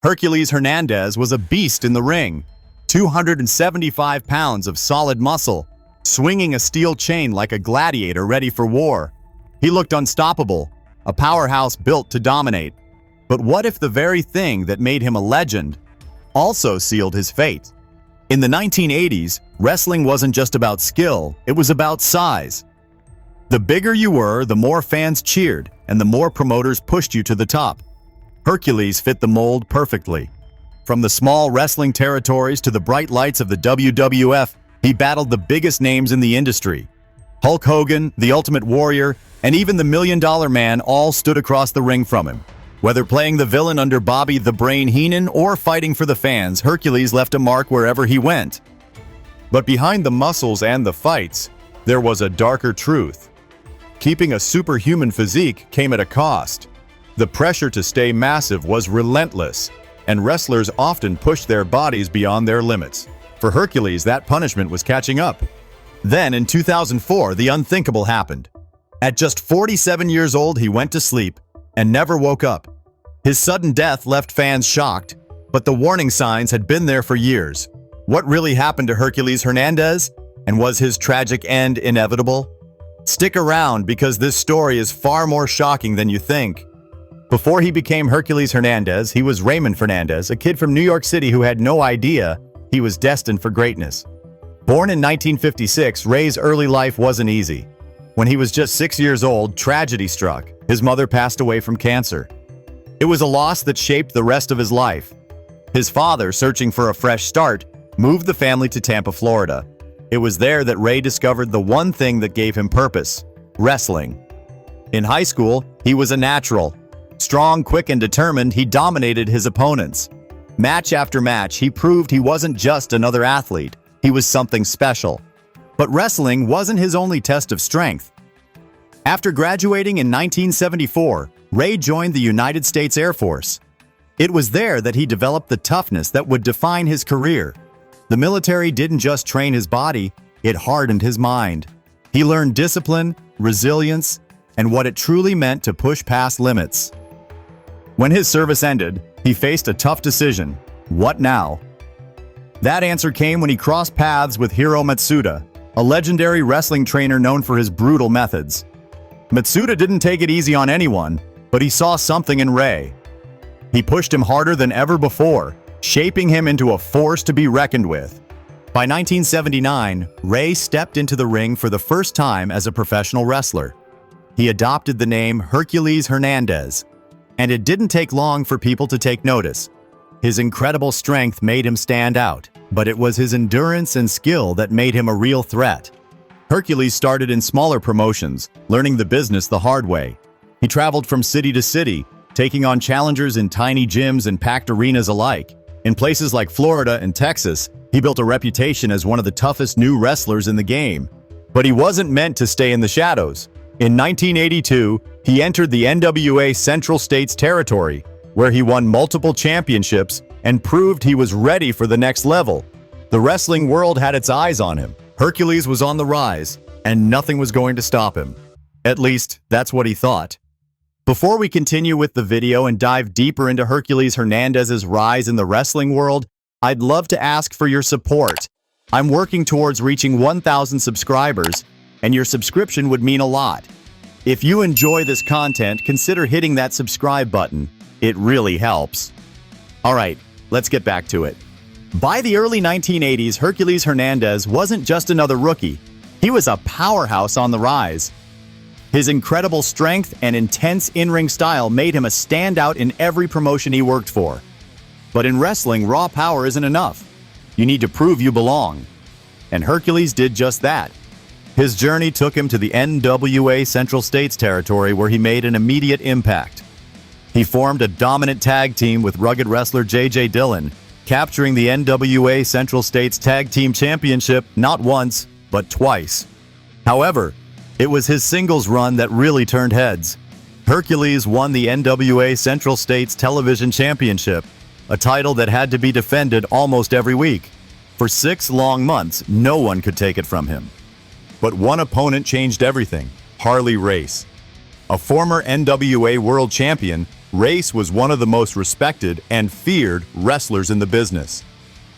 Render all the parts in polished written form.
Hercules Hernandez was a beast in the ring. 275 pounds of solid muscle, swinging a steel chain like a gladiator ready for war. He looked unstoppable, a powerhouse built to dominate. But what if the very thing that made him a legend also sealed his fate? In the 1980s, wrestling wasn't just about skill, it was about size. The bigger you were, the more fans cheered, and the more promoters pushed you to the top. Hercules fit the mold perfectly. From the small wrestling territories to the bright lights of the WWF, he battled the biggest names in the industry. Hulk Hogan, the Ultimate Warrior, and even the $1 Million Man all stood across the ring from him. Whether playing the villain under Bobby the Brain Heenan or fighting for the fans, Hercules left a mark wherever he went. But behind the muscles and the fights, there was a darker truth. Keeping a superhuman physique came at a cost. The pressure to stay massive was relentless, and wrestlers often pushed their bodies beyond their limits. For Hercules, that punishment was catching up. Then, in 2004, the unthinkable happened. At just 47 years old, he went to sleep and never woke up. His sudden death left fans shocked, but the warning signs had been there for years. What really happened to Hercules Hernandez? And was his tragic end inevitable? Stick around because this story is far more shocking than you think. Before he became Hercules Hernandez, he was Raymond Fernandez, a kid from New York City who had no idea he was destined for greatness. Born in 1956, Ray's early life wasn't easy. When he was just 6 years old, tragedy struck. His mother passed away from cancer. It was a loss that shaped the rest of his life. His father, searching for a fresh start, moved the family to Tampa, Florida. It was there that Ray discovered the one thing that gave him purpose: wrestling. In high school, he was a natural. Strong, quick, and determined, he dominated his opponents. Match after match, he proved he wasn't just another athlete. He was something special. But wrestling wasn't his only test of strength. After graduating in 1974, Ray joined the United States Air Force. It was there that he developed the toughness that would define his career. The military didn't just train his body, it hardened his mind. He learned discipline, resilience, and what it truly meant to push past limits. When his service ended, he faced a tough decision. What now? That answer came when he crossed paths with Hiro Matsuda, a legendary wrestling trainer known for his brutal methods. Matsuda didn't take it easy on anyone, but he saw something in Ray. He pushed him harder than ever before, shaping him into a force to be reckoned with. By 1979, Ray stepped into the ring for the first time as a professional wrestler. He adopted the name Hercules Hernandez, and it didn't take long for people to take notice. His incredible strength made him stand out, but it was his endurance and skill that made him a real threat. Hercules started in smaller promotions, learning the business the hard way. He traveled from city to city, taking on challengers in tiny gyms and packed arenas alike. In places like Florida and Texas, he built a reputation as one of the toughest new wrestlers in the game. But he wasn't meant to stay in the shadows. In 1982, he entered the NWA Central States Territory, where he won multiple championships and proved he was ready for the next level. The wrestling world had its eyes on him. Hercules was on the rise, and nothing was going to stop him. At least, that's what he thought. Before we continue with the video and dive deeper into Hercules Hernandez's rise in the wrestling world, I'd love to ask for your support. I'm working towards reaching 1,000 subscribers, and your subscription would mean a lot. If you enjoy this content, consider hitting that subscribe button. It really helps. Alright, let's get back to it. By the early 1980s, Hercules Hernandez wasn't just another rookie. He was a powerhouse on the rise. His incredible strength and intense in-ring style made him a standout in every promotion he worked for. But in wrestling, raw power isn't enough. You need to prove you belong. And Hercules did just that. His journey took him to the NWA Central States Territory, where he made an immediate impact. He formed a dominant tag team with rugged wrestler J.J. Dillon, capturing the NWA Central States Tag Team Championship not once, but twice. However, it was his singles run that really turned heads. Hercules won the NWA Central States Television Championship, a title that had to be defended almost every week. For 6 long months, no one could take it from him. But one opponent changed everything: Harley Race. A former NWA World Champion, Race was one of the most respected and feared wrestlers in the business.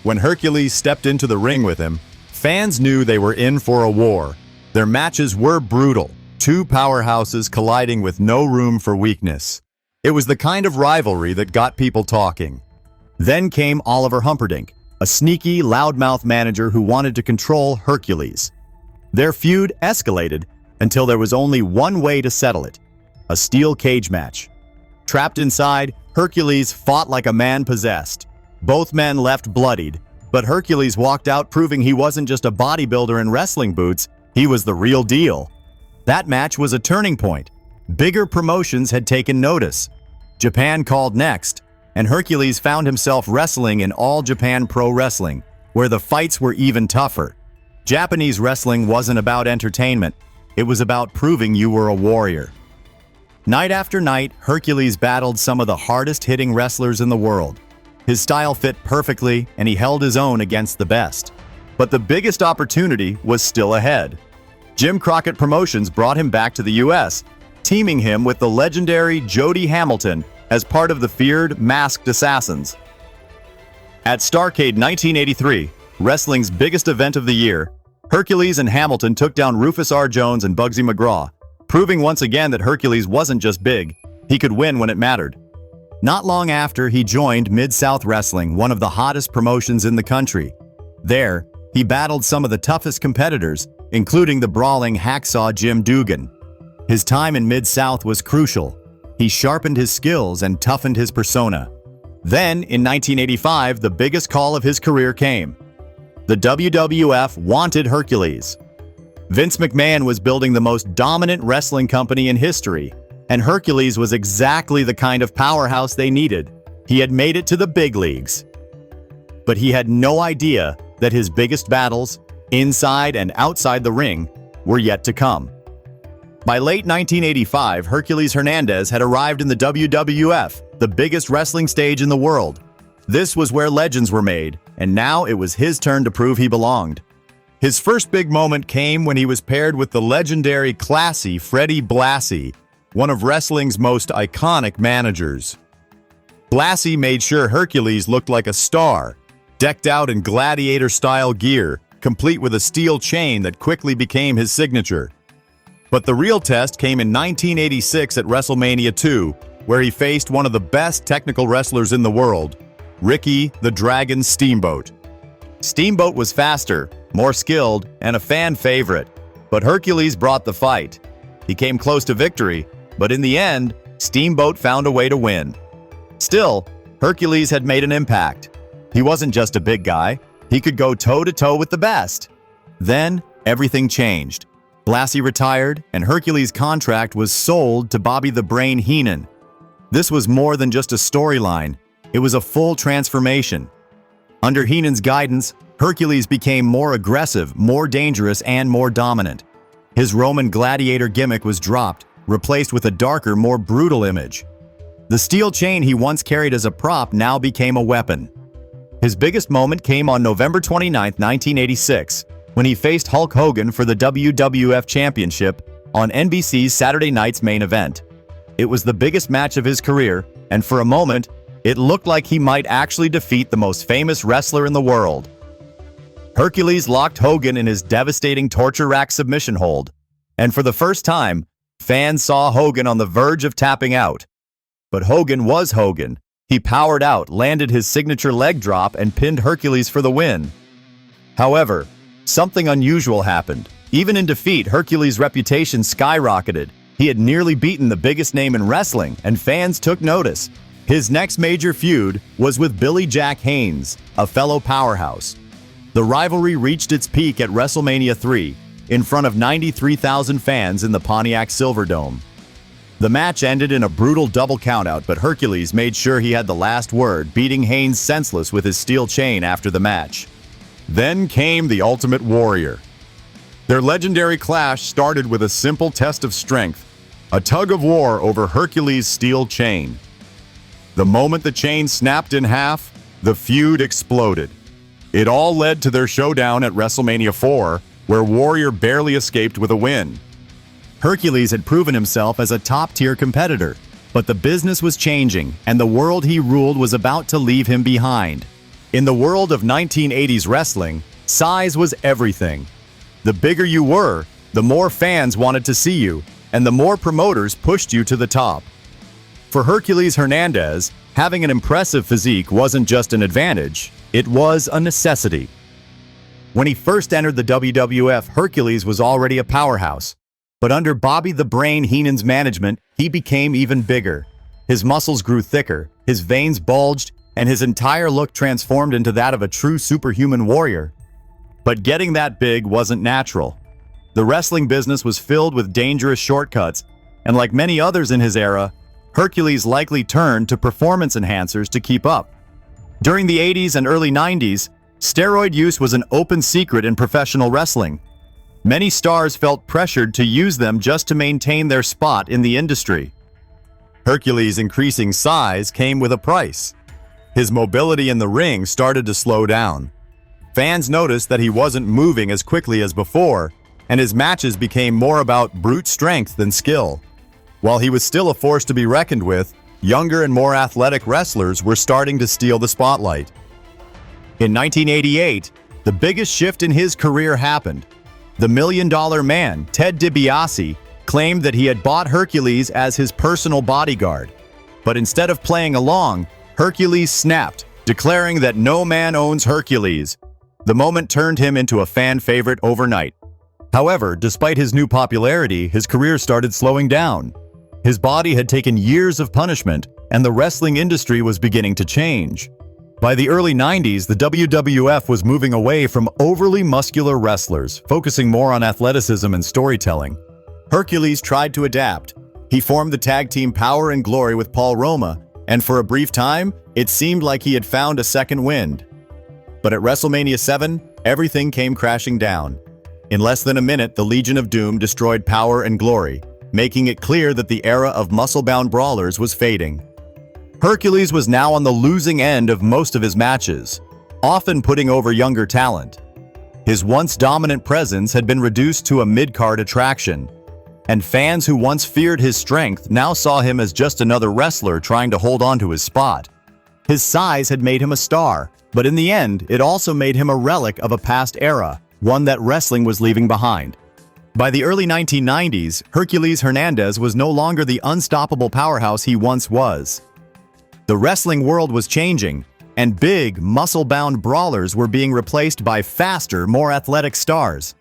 When Hercules stepped into the ring with him, fans knew they were in for a war. Their matches were brutal, two powerhouses colliding with no room for weakness. It was the kind of rivalry that got people talking. Then came Oliver Humperdinck, a sneaky, loudmouth manager who wanted to control Hercules. Their feud escalated until there was only one way to settle it: a steel cage match. Trapped inside, Hercules fought like a man possessed. Both men left bloodied, but Hercules walked out proving he wasn't just a bodybuilder in wrestling boots, he was the real deal. That match was a turning point. Bigger promotions had taken notice. Japan called next, and Hercules found himself wrestling in All Japan Pro Wrestling, where the fights were even tougher. Japanese wrestling wasn't about entertainment, it was about proving you were a warrior. Night after night, Hercules battled some of the hardest-hitting wrestlers in the world. His style fit perfectly, and he held his own against the best. But the biggest opportunity was still ahead. Jim Crockett Promotions brought him back to the U.S., teaming him with the legendary Jody Hamilton as part of the feared Masked Assassins. At Starrcade 1983, wrestling's biggest event of the year, Hercules and Hamilton took down Rufus R. Jones and Bugsy McGraw, proving once again that Hercules wasn't just big, he could win when it mattered. Not long after, he joined Mid-South Wrestling, one of the hottest promotions in the country. There, he battled some of the toughest competitors, including the brawling hacksaw Jim Dugan. His time in Mid-South was crucial. He sharpened his skills and toughened his persona. Then, in 1985, the biggest call of his career came. The WWF wanted Hercules. Vince McMahon was building the most dominant wrestling company in history, and Hercules was exactly the kind of powerhouse they needed. He had made it to the big leagues. But he had no idea that his biggest battles, inside and outside the ring, were yet to come. By late 1985, Hercules Hernandez had arrived in the WWF, the biggest wrestling stage in the world. This was where legends were made, and now it was his turn to prove he belonged. His first big moment came when he was paired with the legendary classy Freddie Blassie, one of wrestling's most iconic managers. Blassie made sure Hercules looked like a star, decked out in gladiator-style gear, complete with a steel chain that quickly became his signature. But the real test came in 1986 at WrestleMania 2, where he faced one of the best technical wrestlers in the world, Ricky the Dragon Steamboat. Steamboat was faster, more skilled, and a fan favorite, but Hercules brought the fight. He came close to victory, but in the end, Steamboat found a way to win. Still, Hercules had made an impact. He wasn't just a big guy, he could go toe-to-toe with the best. Then, everything changed. Blassie retired, and Hercules' contract was sold to Bobby the Brain Heenan. This was more than just a storyline, it was a full transformation. Under Heenan's guidance, Hercules became more aggressive, more dangerous, and more dominant. His Roman gladiator gimmick was dropped, replaced with a darker, more brutal image. The steel chain he once carried as a prop now became a weapon. His biggest moment came on November 29, 1986, when he faced Hulk Hogan for the WWF Championship on NBC's Saturday Night's Main Event. It was the biggest match of his career, and for a moment, it looked like he might actually defeat the most famous wrestler in the world. Hercules locked Hogan in his devastating torture rack submission hold, and for the first time, fans saw Hogan on the verge of tapping out. But Hogan was Hogan. He powered out, landed his signature leg drop, and pinned Hercules for the win. However, something unusual happened. Even in defeat, Hercules' reputation skyrocketed. He had nearly beaten the biggest name in wrestling, and fans took notice. His next major feud was with Billy Jack Haynes, a fellow powerhouse. The rivalry reached its peak at WrestleMania 3, in front of 93,000 fans in the Pontiac Silverdome. The match ended in a brutal double countout, but Hercules made sure he had the last word, beating Haynes senseless with his steel chain after the match. Then came the Ultimate Warrior. Their legendary clash started with a simple test of strength, a tug of war over Hercules' steel chain. The moment the chain snapped in half, the feud exploded. It all led to their showdown at WrestleMania 4, where Warrior barely escaped with a win. Hercules had proven himself as a top-tier competitor. But the business was changing, and the world he ruled was about to leave him behind. In the world of 1980s wrestling, size was everything. The bigger you were, the more fans wanted to see you, and the more promoters pushed you to the top. For Hercules Hernandez, having an impressive physique wasn't just an advantage, it was a necessity. When he first entered the WWF, Hercules was already a powerhouse. But under Bobby the Brain Heenan's management, he became even bigger. His muscles grew thicker, his veins bulged, and his entire look transformed into that of a true superhuman warrior. But getting that big wasn't natural. The wrestling business was filled with dangerous shortcuts, and like many others in his era, Hercules likely turned to performance enhancers to keep up. During the 80s and early 90s, steroid use was an open secret in professional wrestling. Many stars felt pressured to use them just to maintain their spot in the industry. Hercules' increasing size came with a price. His mobility in the ring started to slow down. Fans noticed that he wasn't moving as quickly as before, and his matches became more about brute strength than skill. While he was still a force to be reckoned with, younger and more athletic wrestlers were starting to steal the spotlight. In 1988, the biggest shift in his career happened. The $1 Million Man, Ted DiBiase, claimed that he had bought Hercules as his personal bodyguard. But instead of playing along, Hercules snapped, declaring that no man owns Hercules. The moment turned him into a fan favorite overnight. However, despite his new popularity, his career started slowing down. His body had taken years of punishment, and the wrestling industry was beginning to change. By the early 90s, the WWF was moving away from overly muscular wrestlers, focusing more on athleticism and storytelling. Hercules tried to adapt. He formed the tag team Power and Glory with Paul Roma, and for a brief time, it seemed like he had found a second wind. But at WrestleMania 7, everything came crashing down. In less than a minute, the Legion of Doom destroyed Power and Glory, making it clear that the era of muscle-bound brawlers was fading. Hercules was now on the losing end of most of his matches, often putting over younger talent. His once dominant presence had been reduced to a mid-card attraction, and fans who once feared his strength now saw him as just another wrestler trying to hold on to his spot. His size had made him a star, but in the end, it also made him a relic of a past era, one that wrestling was leaving behind. By the early 1990s, Hercules Hernandez was no longer the unstoppable powerhouse he once was. The wrestling world was changing, and big, muscle-bound brawlers were being replaced by faster, more athletic stars.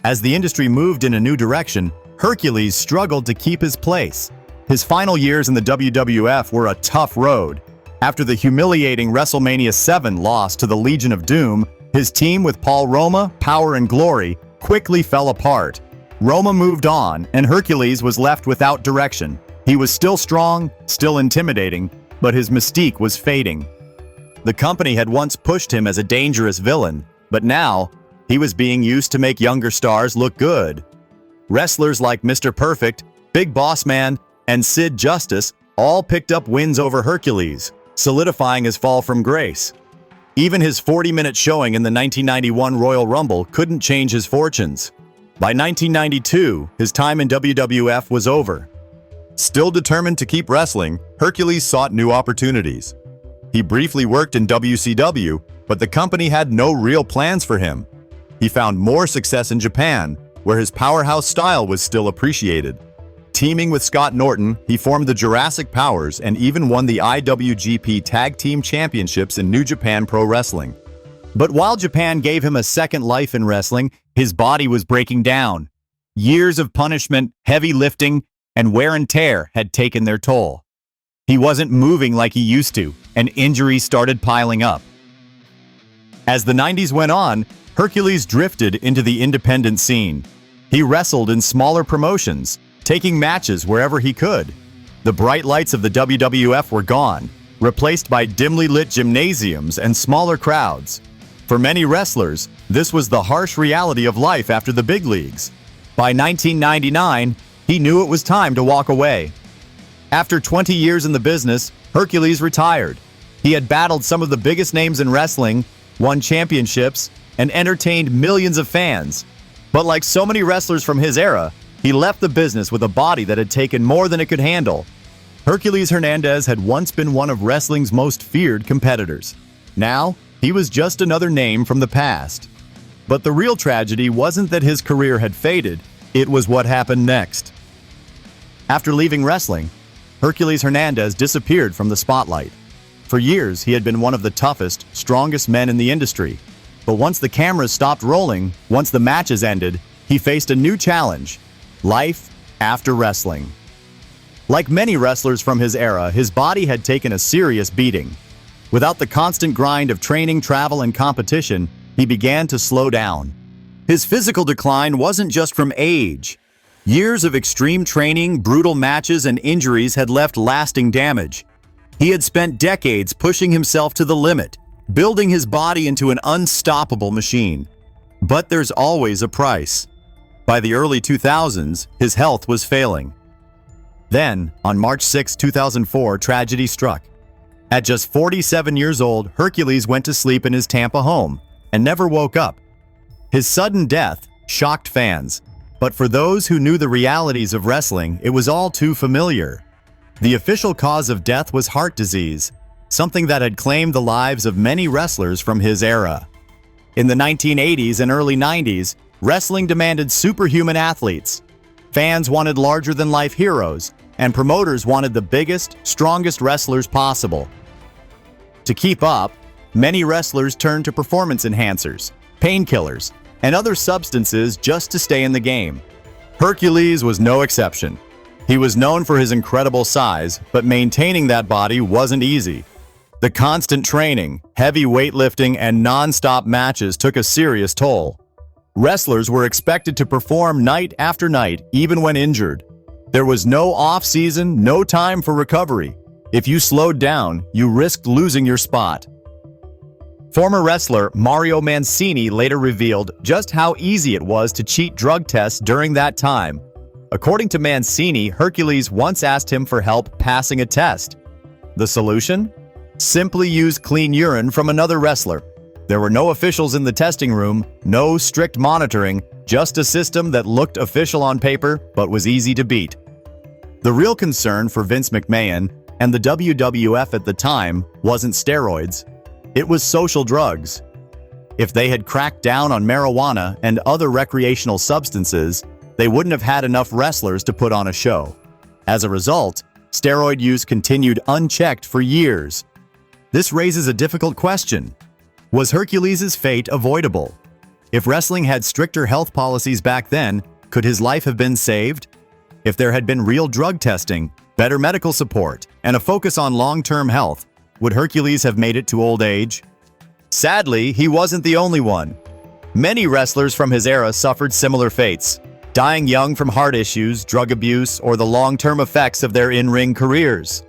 As the industry moved in a new direction, Hercules struggled to keep his place. His final years in the WWF were a tough road. After the humiliating WrestleMania 7 loss to the Legion of Doom, his team with Paul Roma, Power and Glory quickly fell apart. Roma moved on, and Hercules was left without direction. He was still strong, still intimidating, but his mystique was fading. The company had once pushed him as a dangerous villain, but now, he was being used to make younger stars look good. Wrestlers like Mr. Perfect, Big Boss Man, and Sid Justice all picked up wins over Hercules, solidifying his fall from grace. Even his 40-minute showing in the 1991 Royal Rumble couldn't change his fortunes. By 1992, his time in WWF was over. Still determined to keep wrestling, Hercules sought new opportunities. He briefly worked in WCW, but the company had no real plans for him. He found more success in Japan, where his powerhouse style was still appreciated. Teaming with Scott Norton, he formed the Jurassic Powers and even won the IWGP Tag Team Championships in New Japan Pro Wrestling. But while Japan gave him a second life in wrestling, his body was breaking down. Years of punishment, heavy lifting, and wear and tear had taken their toll. He wasn't moving like he used to, and injuries started piling up. As the 90s went on, Hercules drifted into the independent scene. He wrestled in smaller promotions, taking matches wherever he could. The bright lights of the WWF were gone, replaced by dimly lit gymnasiums and smaller crowds. For many wrestlers, this was the harsh reality of life after the big leagues. By 1999, he knew it was time to walk away. After 20 years in the business, Hercules retired. He had battled some of the biggest names in wrestling, won championships, and entertained millions of fans. But like so many wrestlers from his era, he left the business with a body that had taken more than it could handle. Hercules Hernandez had once been one of wrestling's most feared competitors. Now, he was just another name from the past. But the real tragedy wasn't that his career had faded, it was what happened next. After leaving wrestling, Hercules Hernandez disappeared from the spotlight. For years, he had been one of the toughest, strongest men in the industry. But once the cameras stopped rolling, once the matches ended, he faced a new challenge: life after wrestling. Like many wrestlers from his era, his body had taken a serious beating. Without the constant grind of training, travel, and competition, he began to slow down. His physical decline wasn't just from age. Years of extreme training, brutal matches, and injuries had left lasting damage. He had spent decades pushing himself to the limit, building his body into an unstoppable machine. But there's always a price. By the early 2000s, his health was failing. Then, on March 6, 2004, tragedy struck. At just 47 years old, Hercules went to sleep in his Tampa home and never woke up. His sudden death shocked fans, but for those who knew the realities of wrestling, it was all too familiar. The official cause of death was heart disease, something that had claimed the lives of many wrestlers from his era. In the 1980s and early 90s, wrestling demanded superhuman athletes. Fans wanted larger-than-life heroes, and promoters wanted the biggest, strongest wrestlers possible. To keep up, many wrestlers turned to performance enhancers, painkillers, and other substances just to stay in the game. Hercules was no exception. He was known for his incredible size, but maintaining that body wasn't easy. The constant training, heavy weightlifting, and non-stop matches took a serious toll. Wrestlers were expected to perform night after night, even when injured. There was no off-season, no time for recovery. If you slowed down, you risked losing your spot. Former wrestler Mario Mancini later revealed just how easy it was to cheat drug tests during that time. According to Mancini, Hercules once asked him for help passing a test. The solution? Simply use clean urine from another wrestler. There were no officials in the testing room, no strict monitoring, just a system that looked official on paper but was easy to beat. The real concern for Vince McMahon and the WWF at the time wasn't steroids. It was social drugs. If they had cracked down on marijuana and other recreational substances, they wouldn't have had enough wrestlers to put on a show. As a result, steroid use continued unchecked for years. This raises a difficult question. Was Hercules' fate avoidable? If wrestling had stricter health policies back then, could his life have been saved? If there had been real drug testing, better medical support, and a focus on long-term health, would Hercules have made it to old age? Sadly, he wasn't the only one. Many wrestlers from his era suffered similar fates, dying young from heart issues, drug abuse, or the long-term effects of their in-ring careers.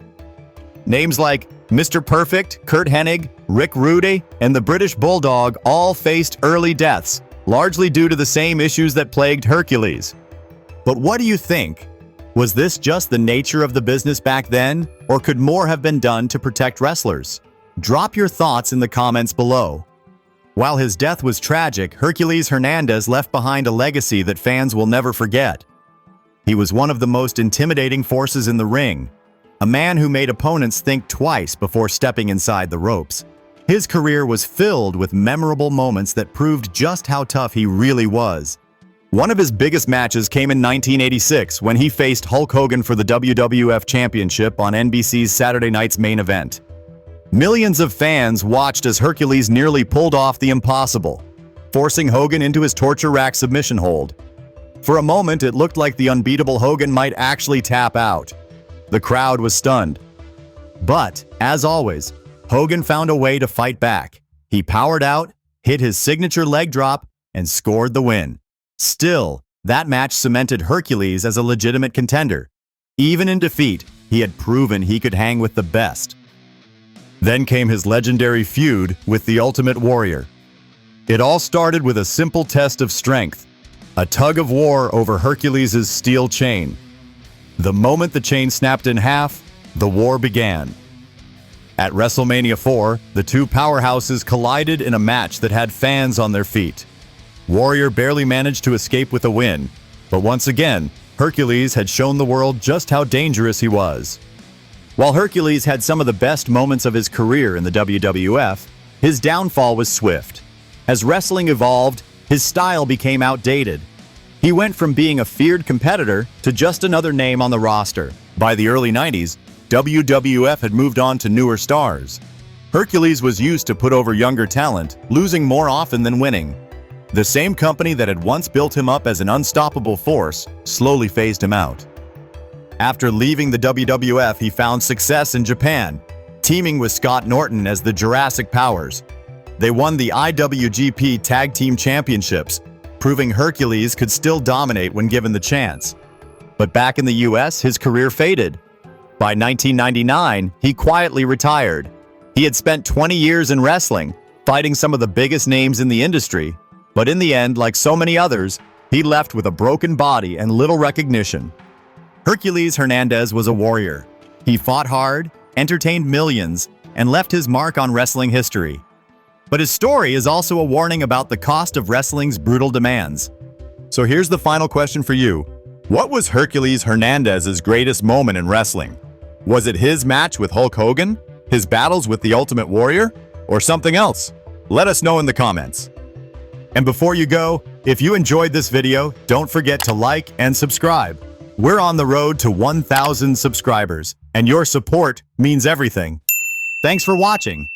Names like Mr. Perfect, Curt Hennig, Rick Rude, and the British Bulldog all faced early deaths, largely due to the same issues that plagued Hercules. But what do you think? Was this just the nature of the business back then, or could more have been done to protect wrestlers? Drop your thoughts in the comments below. While his death was tragic, Hercules Hernandez left behind a legacy that fans will never forget. He was one of the most intimidating forces in the ring, a man who made opponents think twice before stepping inside the ropes. His career was filled with memorable moments that proved just how tough he really was. One of his biggest matches came in 1986 when he faced Hulk Hogan for the WWF Championship on NBC's Saturday Night's Main Event. Millions of fans watched as Hercules nearly pulled off the impossible, forcing Hogan into his torture rack submission hold. For a moment, it looked like the unbeatable Hogan might actually tap out. The crowd was stunned. But, as always, Hogan found a way to fight back. He powered out, hit his signature leg drop, and scored the win. Still, that match cemented Hercules as a legitimate contender. Even in defeat, he had proven he could hang with the best. Then came his legendary feud with the Ultimate Warrior. It all started with a simple test of strength, a tug of war over Hercules' steel chain. The moment the chain snapped in half, the war began. At WrestleMania 4, the two powerhouses collided in a match that had fans on their feet. Warrior barely managed to escape with a win, but once again, Hercules had shown the world just how dangerous he was. While Hercules had some of the best moments of his career in the WWF, his downfall was swift. As wrestling evolved, his style became outdated. He went from being a feared competitor to just another name on the roster. By the early 90s, WWF had moved on to newer stars. Hercules was used to put over younger talent, losing more often than winning. The same company that had once built him up as an unstoppable force slowly phased him out. After leaving the WWF, he found success in Japan, teaming with Scott Norton as the Jurassic Powers. They won the IWGP Tag Team Championships, proving Hercules could still dominate when given the chance. But back in the US, his career faded. By 1999, he quietly retired. He had spent 20 years in wrestling, fighting some of the biggest names in the industry. But in the end, like so many others, he left with a broken body and little recognition. Hercules Hernandez was a warrior. He fought hard, entertained millions, and left his mark on wrestling history. But his story is also a warning about the cost of wrestling's brutal demands. So here's the final question for you. What was Hercules Hernandez's greatest moment in wrestling? Was it his match with Hulk Hogan, his battles with the Ultimate Warrior, or something else? Let us know in the comments. And before you go, if you enjoyed this video, don't forget to like and subscribe. We're on the road to 1,000 subscribers, and your support means everything. Thanks for watching.